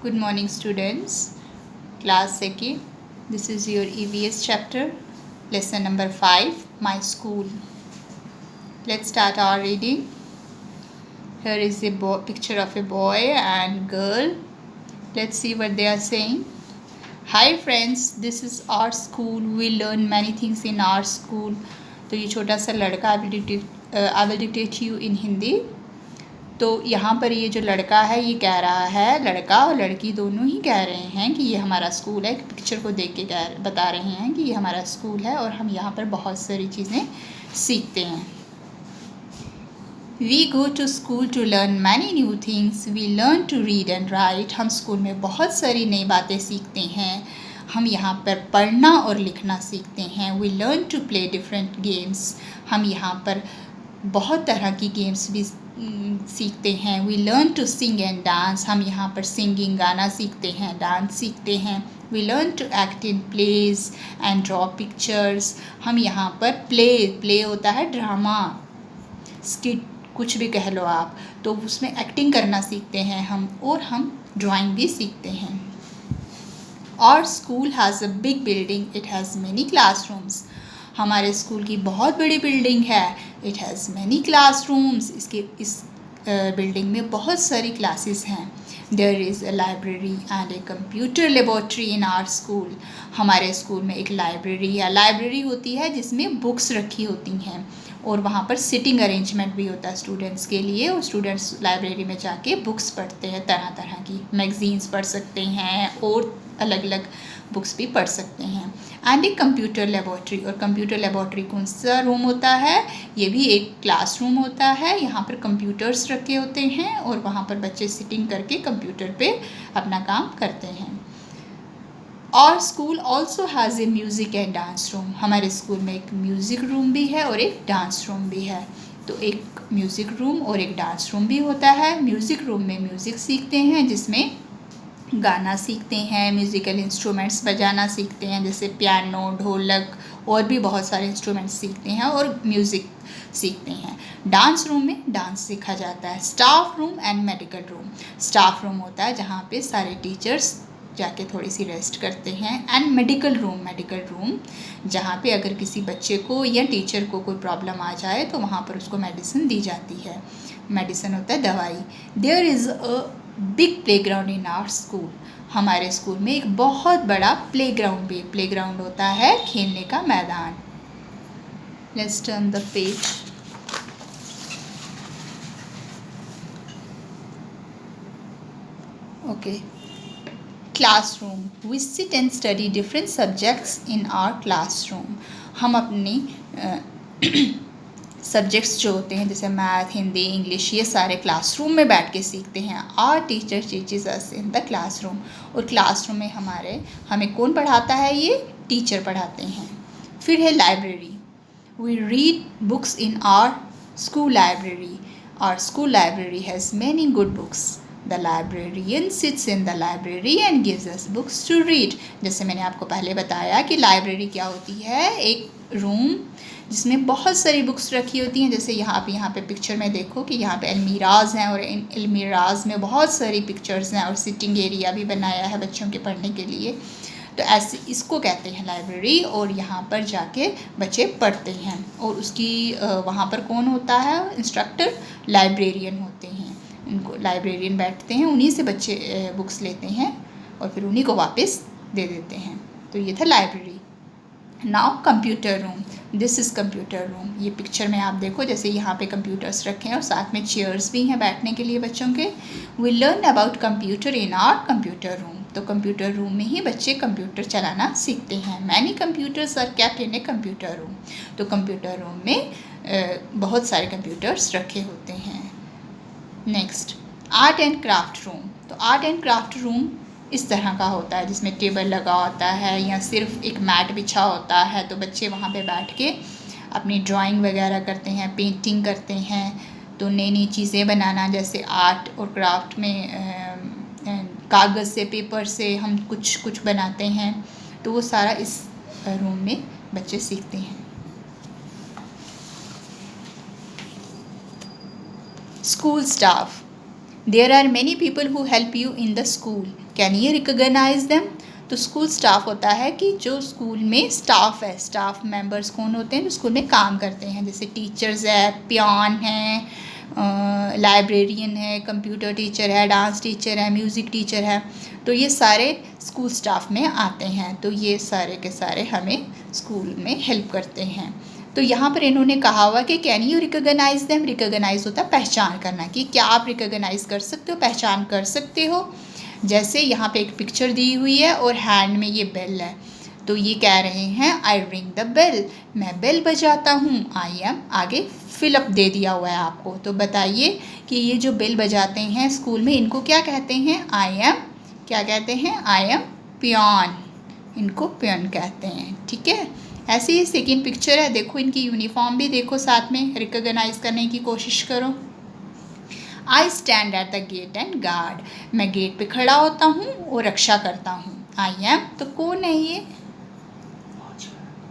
Good morning, students. Class 2nd. This is your EVS chapter, lesson number 5, My School. Let's start our reading. Here is a picture of a boy and girl. Let's see what they are saying. Hi friends, this is our school. We learn many things in our school. तो ये छोटा सा लड़का I will dictate you in Hindi. तो यहाँ पर ये जो लड़का है ये कह रहा है, लड़का और लड़की दोनों ही कह रहे हैं कि ये हमारा स्कूल है। पिक्चर को देख के बता रहे हैं कि ये हमारा स्कूल है और हम यहाँ पर बहुत सारी चीज़ें सीखते हैं। We go to school to learn many new things. We learn to read and write. हम स्कूल में बहुत सारी नई बातें सीखते हैं। हम यहाँ पर पढ़ना और लिखना सीखते हैं। We learn to play different games. हम यहाँ पर बहुत तरह की गेम्स भी सीखते हैं। We learn to sing and dance. हम यहाँ पर सिंगिंग गाना सीखते हैं, डांस सीखते हैं। We learn to act in plays and draw pictures. हम यहाँ पर प्ले होता है ड्रामा, स्किट कुछ भी कह लो आप, तो उसमें एक्टिंग करना सीखते हैं हम, और हम ड्राइंग भी सीखते हैं। Our school has a big building. It has many classrooms. हमारे स्कूल की बहुत बड़ी बिल्डिंग है। It has many classrooms. इस बिल्डिंग में बहुत सारी क्लासेस हैं। There is a library and a computer laboratory in our school. हमारे स्कूल में एक लाइब्रेरी होती है जिसमें बुक्स रखी होती हैं, और वहाँ पर सिटिंग अरेंजमेंट भी होता है स्टूडेंट्स के लिए, और स्टूडेंट्स लाइब्रेरी में जाके बुक्स पढ़ते हैं, तरह तरह की मैगजीन्स पढ़ सकते हैं और अलग अलग बुक्स भी पढ़ सकते हैं। एंड एक कंप्यूटर लेबॉर्ट्री, और कंप्यूटर लेबॉर्ट्री कौन सा रूम होता है? ये भी एक क्लासरूम होता है। यहाँ पर कंप्यूटर्स रखे होते हैं और वहाँ पर बच्चे सिटिंग करके कंप्यूटर पे अपना काम करते हैं। और school also has a music and dance room. हमारे स्कूल में एक म्यूज़िक रूम भी है और एक डांस रूम भी है। तो एक म्यूज़िक रूम और एक डांस रूम भी होता है। म्यूज़िक रूम में म्यूज़िक सीखते हैं, जिसमें गाना सीखते हैं, म्यूज़िकल इंस्ट्रूमेंट्स बजाना सीखते हैं, जैसे पियानो, ढोलक और भी बहुत सारे इंस्ट्रूमेंट्स सीखते हैं और म्यूज़िक सीखते हैं। डांस रूम में डांस सीखा जाता है। Staff room and medical room. Staff room होता है जहाँ पे सारे टीचर्स जाके थोड़ी सी रेस्ट करते हैं। एंड मेडिकल रूम जहाँ पे अगर किसी बच्चे को या टीचर को कोई प्रॉब्लम आ जाए तो वहाँ पर उसको मेडिसिन दी जाती है। मेडिसिन होता है दवाई। There is a big playground in our school. हमारे स्कूल में एक बहुत बड़ा प्लेग्राउंड भी, प्लेग्राउंड होता है खेलने का मैदान। Let's turn the page. Okay, classroom. We sit and study different subjects in our classroom. हम अपनी सब्जेक्ट्स जो होते हैं जैसे मैथ, हिंदी, इंग्लिश, ये सारे क्लासरूम में बैठ के सीखते हैं। Our teacher teaches us in the classroom. और क्लासरूम में हमें कौन पढ़ाता है? ये टीचर पढ़ाते हैं। फिर है library. We read books in our school library. Our school library has many good books. The librarian sits in the library and gives us books to read. जैसे मैंने आपको पहले बताया कि लाइब्रेरी क्या होती है, एक रूम जिसमें बहुत सारी बुक्स रखी होती हैं। जैसे यहाँ पे पिक्चर में देखो कि यहाँ पे अलमीराज हैं, और इन अलमीराज में बहुत सारी पिक्चर्स हैं, और सिटिंग एरिया भी बनाया है बच्चों के पढ़ने के लिए। तो ऐसे इसको कहते हैं लाइब्रेरी, और यहाँ पर जाके बच्चे पढ़ते हैं। और उसकी वहाँ पर कौन होता है? इंस्ट्रक्टर लाइब्रेरियन होते हैं। उनको लाइब्रेरियन बैठते हैं, उन्हीं से बच्चे बुक्स लेते हैं और फिर उन्हीं को वापस दे देते हैं। तो ये था library. Now computer room. This is computer room. ये पिक्चर में आप देखो, जैसे यहाँ पे कंप्यूटर्स रखे हैं और साथ में चेयर्स भी हैं बैठने के लिए बच्चों के। We learn about computer in our computer room. तो कंप्यूटर रूम में ही बच्चे कंप्यूटर चलाना सीखते हैं। Many computers are kept in a computer room. तो कंप्यूटर रूम में बहुत सारे कंप्यूटर्स रखे होते हैं। Next, art and craft room. तो आर्ट एंड क्राफ्ट रूम इस तरह का होता है जिसमें टेबल लगा होता है या सिर्फ एक मैट बिछा होता है। तो बच्चे वहाँ पे बैठ के अपनी ड्राइंग वगैरह करते हैं, पेंटिंग करते हैं। तो नई नई चीज़ें बनाना, जैसे आर्ट और क्राफ्ट में कागज़ से, पेपर से हम कुछ बनाते हैं। तो वो सारा इस रूम में बच्चे सीखते हैं। School staff. There are many people who help you in the school, can you recognise them. तो स्कूल स्टाफ होता है कि जो स्कूल में स्टाफ है, स्टाफ मेंबर्स कौन होते हैं जो स्कूल में काम करते हैं, जैसे टीचर्स है, पियान है, लाइब्रेरियन है, कंप्यूटर टीचर है, डांस टीचर है, म्यूज़िक टीचर है। तो ये सारे स्कूल स्टाफ में आते हैं। तो ये सारे के सारे हमें स्कूल में हेल्प करते हैं। तो यहाँ पर इन्होंने कहा हुआ कि can you recognise them. Recognise होता है पहचान करना, कि क्या आप रिकॉग्नाइज कर सकते हो, पहचान कर सकते हो। जैसे यहाँ पे एक पिक्चर दी हुई है और हैंड में ये बेल है, तो ये कह रहे हैं आई रिंग द बेल, मैं बेल बजाता हूँ। आई एम, आगे फिलअप दे दिया हुआ है आपको। तो बताइए कि ये जो बेल बजाते हैं स्कूल में, इनको क्या कहते हैं। आई एम, क्या कहते हैं, आई एम पियान, इनको पियान कहते हैं। ठीक है। ऐसे ही सेकेंड पिक्चर है, देखो इनकी यूनिफॉर्म भी देखो, साथ में रिकॉग्नाइज करने की कोशिश करो। I stand at the gate and guard, मैं गेट पे खड़ा होता हूँ और रक्षा करता हूँ। आई एम, तो कौन है ये,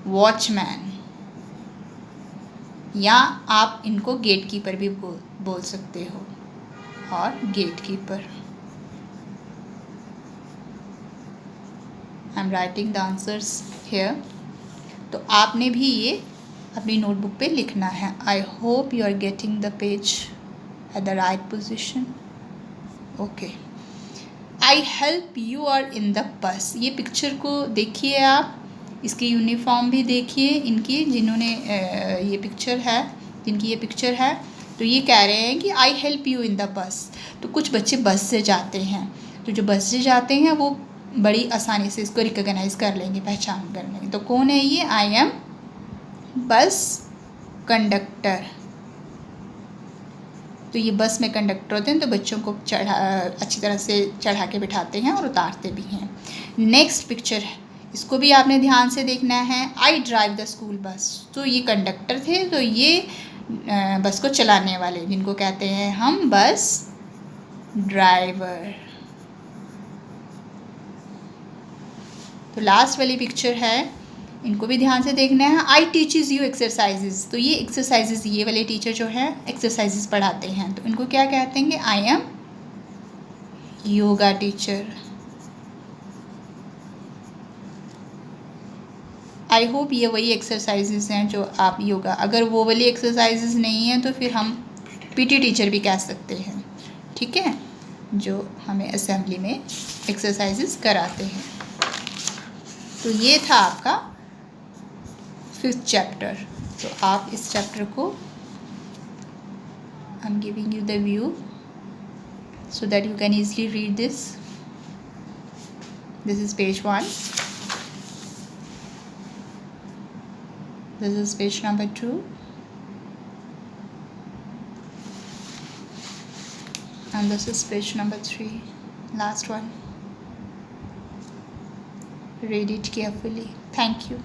वॉचमैन, या आप इनको गेट कीपर भी बोल सकते हो, और gate keeper. I am writing the answers here. तो आपने भी ये अपनी नोटबुक पे लिखना है। I hope you are getting the page at the right position. Okay. I help you are in the bus, ये पिक्चर को देखिए आप, इसकी यूनिफॉर्म भी देखिए इनकी, जिन्होंने ये पिक्चर है, जिनकी ये पिक्चर है। तो ये कह रहे हैं कि आई हेल्प यू इन द बस। तो कुछ बच्चे बस से जाते हैं, तो जो बस से जाते हैं वो बड़ी आसानी से इसको रिकॉग्नाइज कर लेंगे, पहचान कर लेंगे। तो कौन है ये, आई एम बस कंडक्टर। तो ये बस में कंडक्टर होते हैं, तो बच्चों को अच्छी तरह से चढ़ा के बिठाते हैं और उतारते भी हैं। नेक्स्ट पिक्चर है, इसको भी आपने ध्यान से देखना है। I drive the school bus, तो ये कंडक्टर थे, तो ये बस को चलाने वाले, जिनको कहते हैं हम बस ड्राइवर। तो लास्ट वाली पिक्चर है, इनको भी ध्यान से देखना है। आई टीचेस यू एक्सरसाइजेज, तो ये एक्सरसाइजेज, ये वाले टीचर जो है एक्सरसाइजेज पढ़ाते हैं, तो इनको क्या कहते हैं, I am yoga teacher. I hope ये वही एक्सरसाइजेज हैं जो आप योगा, अगर वो वाली एक्सरसाइजेज नहीं हैं तो फिर हम पीटी टीचर भी कह सकते हैं। ठीक है, जो हमें असेंबली में एक्सरसाइजेज कराते हैं। तो ये था आपका 5th चैप्टर। तो आप इस चैप्टर को, I am giving you the view so that you can easily read this. This is page 1. This is page number 2. And this is page number 3. Last one. Read it carefully. Thank you.